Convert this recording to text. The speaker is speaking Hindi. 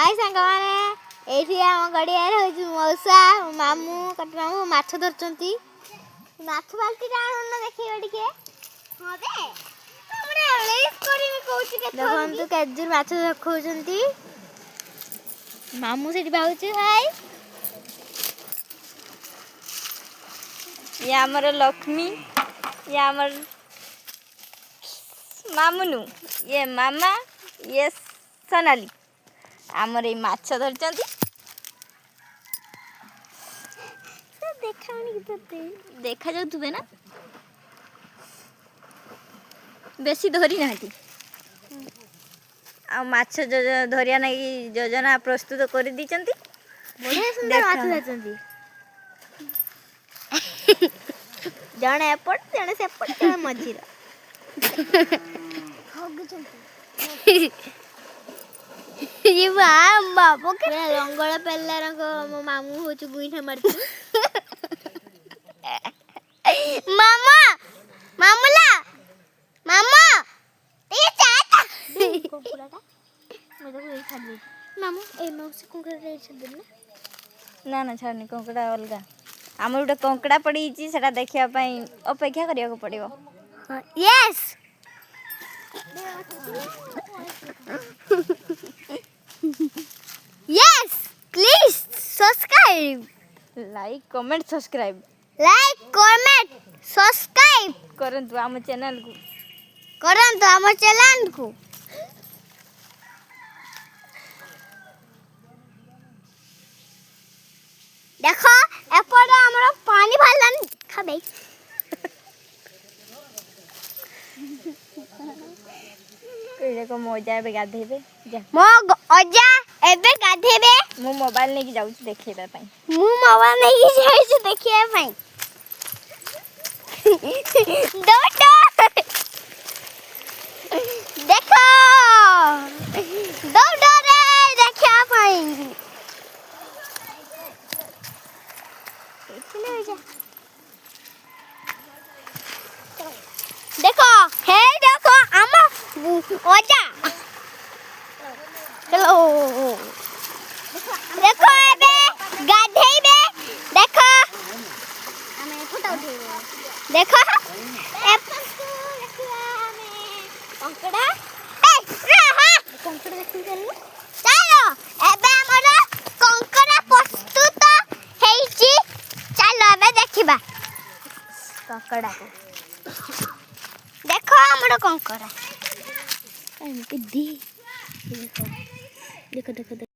हाय सांगमाने एठी आम गड़िया रे मौसा मामू कट मामू माछ धरचंती माछ बाल्टी आनु न देखियो टिके हां दे हमरे लेस करी में कहूची के देखन तू केजुर माछ रखौचंती मामू सेठी बाउची हाय ये हमर लक्ष्मी ये हमर मामुनु ये मामा ये सोनाली आमर ये माछ धरचंती देखा जाउथबे ना बेसी धरी नाती आ माछ धरिया नाही योजना प्रस्तुत कर दीचंती बढ़िया सुंदर माछ धरचंती जणे एपट जणे सेपट जणे मझिरा ये बाबू के रंगला पेल्ला रंग मो मामू होच गुइठा मारती मामा मामूला मामा ये चाटा कोकुराटा मैं तो ये छाड़ दे मामू ए मौसी कोकुराटा छाड़ दे ना ना छाड़नी कोंकड़ा अलगा आमर गोटे कोंकड़ा पड़ी सेटा देखिया पई अपेक्षा करिया को पड़िबो yes yes please subscribe like comment subscribe करंतु आम चैनल को देखो एपटे हमर पानी भरलन खाबे देखो मोजा एबे गाधेबे जा मो अजा एबे गाधेबे मो मोबाइल लेके जाऊ देखिबा पई मु मोबाइल लेके जाऊ देखिबा पई दोटो देखो दोटो रे देखिबा पई इतने जा देखो हे देखो आमा ओजा चलो देखो एबे गाधेबे देखो हमें फोटो उठेबे देखो कंकड़ा ए हां कंकड़ा देखि चलो चलो एबे हमरा कंकड़ा प्रस्तुत हेइची चलो एबे देखिबा कंकड़ा को देखो हमरा कंकड़ा देखो देखो देखो